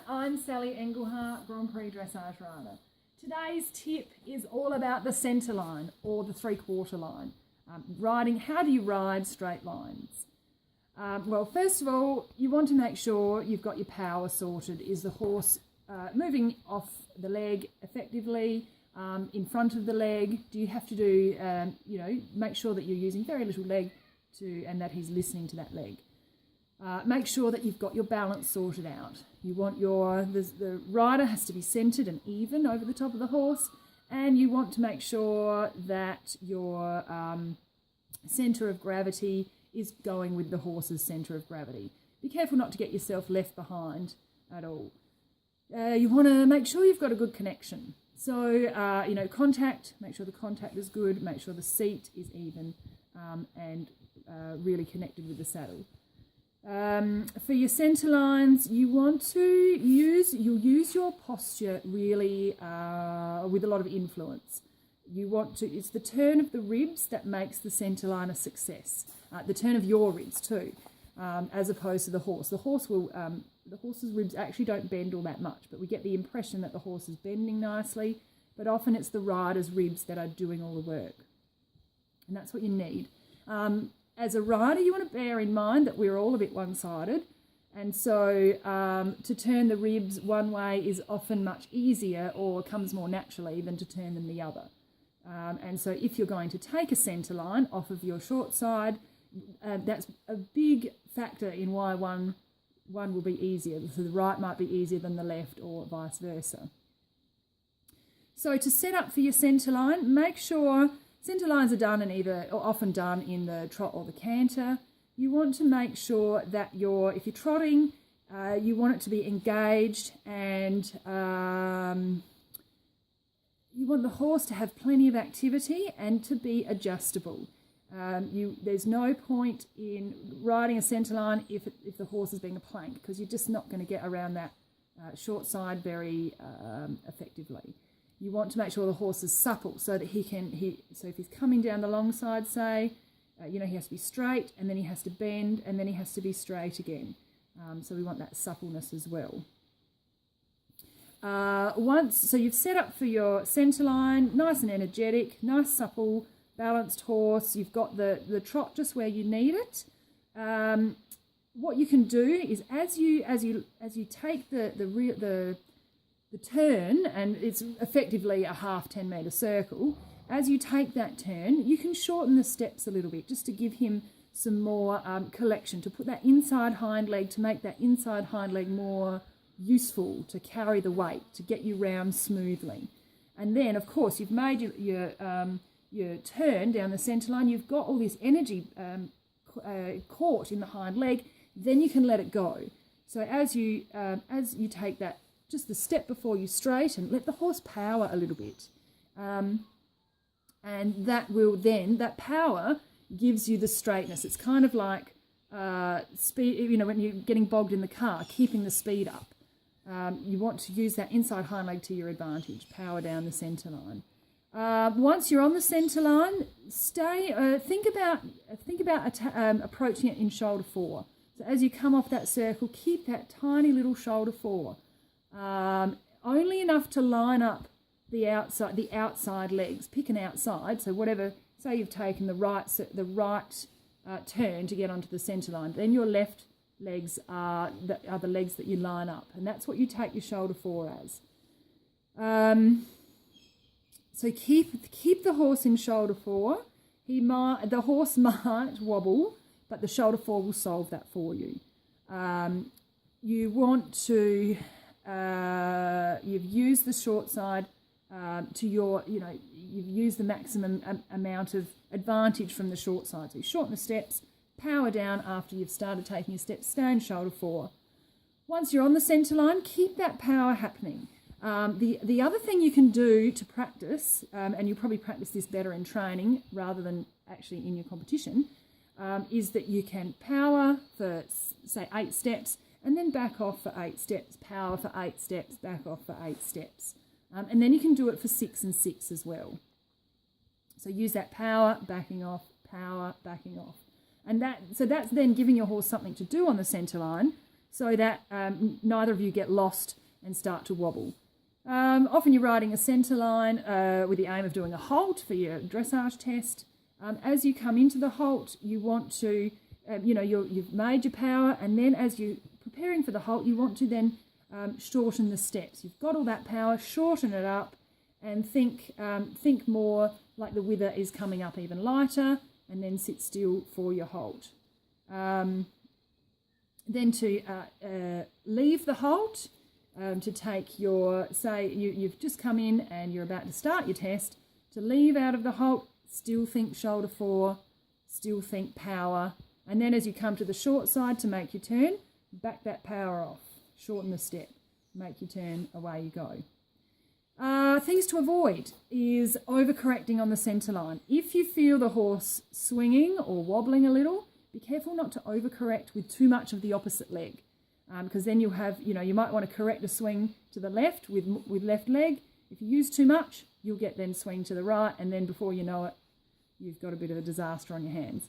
I'm Sally Engelhart, Grand Prix Dressage Rider. Today's tip is all about the centre line or the three-quarter line. Riding, how do you ride straight lines? Well, first of all, you want to make sure you've got your power sorted. Is the horse moving off the leg effectively, in front of the leg? Do you have to do, make sure that you're using very little leg and that he's listening to that leg. Make sure that you've got your balance sorted out. You want the rider has to be centred and even over the top of the horse, and you want to make sure that your centre of gravity is going with the horse's centre of gravity. Be careful not to get yourself left behind at all. You want to make sure you've got a good connection. So, contact, make sure the contact is good, make sure the seat is even and really connected with the saddle. For your centre lines, you'll use your posture really with a lot of influence. It's the turn of the ribs that makes the centre line a success. The turn of your ribs too, as opposed to the horse. The horse's ribs actually don't bend all that much, but we get the impression that the horse is bending nicely, but often it's the rider's ribs that are doing all the work. And that's what you need. As a rider, you want to bear in mind that we're all a bit one-sided, and so to turn the ribs one way is often much easier or comes more naturally than to turn them the other. And so if you're going to take a centre line off of your short side, that's a big factor in why one will be easier. So the right might be easier than the left or vice versa. So to set up for your centre line, make sure centre lines are often done in the trot or the canter. You want to make sure that if you're trotting, you want it to be engaged, and you want the horse to have plenty of activity and to be adjustable. There's no point in riding a centre line if the horse is being a plank, because you're just not going to get around that short side very effectively. You want to make sure the horse is supple so that so if he's coming down the long side, say, he has to be straight, and then he has to bend, and then he has to be straight again. So we want that suppleness as well. So you've set up for your centre line, nice and energetic, nice supple, balanced horse. You've got the trot just where you need it. What you can do is as you take the turn, and it's effectively a half 10-metre circle, as you take that turn, you can shorten the steps a little bit just to give him some more collection, to put that inside hind leg, to make that inside hind leg more useful to carry the weight, to get you round smoothly. And then, of course, you've made your turn down the centre line, you've got all this energy caught in the hind leg, then you can let it go. So as you take that, just the step before you straighten, let the horse power a little bit. And that power gives you the straightness. It's kind of like speed, when you're getting bogged in the car, keeping the speed up. You want to use that inside hind leg to your advantage, power down the centre line. Once you're on the centre line, think about approaching it in shoulder four. So as you come off that circle, keep that tiny little shoulder four. Only enough to line up the outside legs. Pick an outside, so whatever, say you've taken the right turn to get onto the centre line, then your left legs are the legs that you line up, and that's what you take your shoulder four as. So keep the horse in shoulder four. The horse might wobble, but the shoulder four will solve that for you. You want to you've used the short side you've used the maximum amount of advantage from the short side. So you shorten the steps, power down after you've started taking your steps, stay in shoulder four. Once you're on the centre line, keep that power happening. The other thing you can do to practice, and you'll probably practice this better in training rather than actually in your competition, is that you can power for, say, 8 steps, and then back off for 8 steps, power for 8 steps, back off for 8 steps. And then you can do it for 6 and 6 as well. So use that power, backing off, power, backing off. And that's then giving your horse something to do on the centre line, so that neither of you get lost and start to wobble. Often you're riding a centre line with the aim of doing a halt for your dressage test. As you come into the halt, you want to, you've made your power, and then as you're preparing for the halt, you want to then shorten the steps. You've got all that power, shorten it up, and think more like the wither is coming up even lighter, and then sit still for your halt. Then to leave the halt, to take your, say you've just come in and you're about to start your test, to leave out of the halt, still think shoulder 4, still think power, and then as you come to the short side to make your turn, back that power off, shorten the step, make your turn, away you go. Things to avoid is overcorrecting on the centre line. If you feel the horse swinging or wobbling a little, be careful not to overcorrect with too much of the opposite leg, because then you'll have, you might want to correct a swing to the left with left leg. If you use too much, you'll get then swing to the right, and then before you know it, you've got a bit of a disaster on your hands.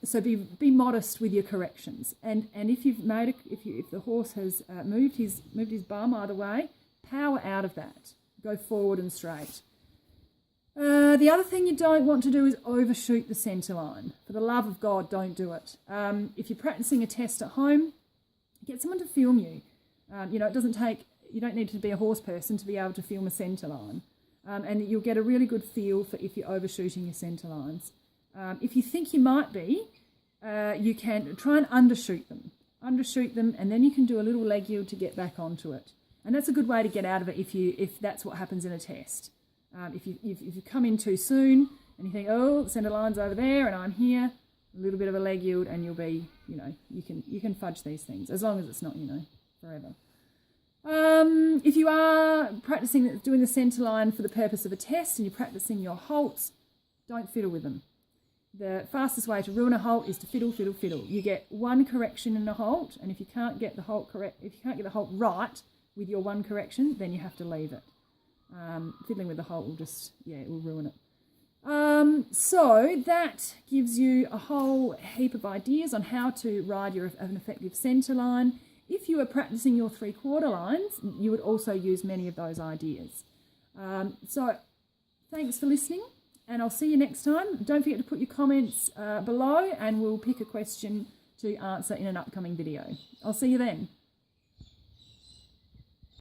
So be modest with your corrections, and if you've made if the horse has moved his bum either way, power out of that, go forward and straight. The other thing you don't want to do is overshoot the centre line. For the love of God, don't do it. If you're practicing a test at home, get someone to film you. It doesn't take, you don't need to be a horse person to be able to film a centre line. And you'll get a really good feel for if you're overshooting your centre lines. If you think you might be, you can try and undershoot them, and then you can do a little leg yield to get back onto it. And that's a good way to get out of it if that's what happens in a test. If you come in too soon and you think, oh, the centre line's over there and I'm here, a little bit of a leg yield and you'll be, you can fudge these things, as long as it's not, forever. If you are practicing doing the centre line for the purpose of a test and you're practicing your halts, don't fiddle with them. The fastest way to ruin a halt is to fiddle, fiddle, fiddle. You get one correction in a halt, and if you can't get the halt right with your one correction, then you have to leave it. Fiddling with the halt will it will ruin it. So that gives you a whole heap of ideas on how to ride an effective centre line. If you are practicing your 3/4 lines, you would also use many of those ideas. So thanks for listening, and I'll see you next time. Don't forget to put your comments below, and we'll pick a question to answer in an upcoming video. I'll see you then.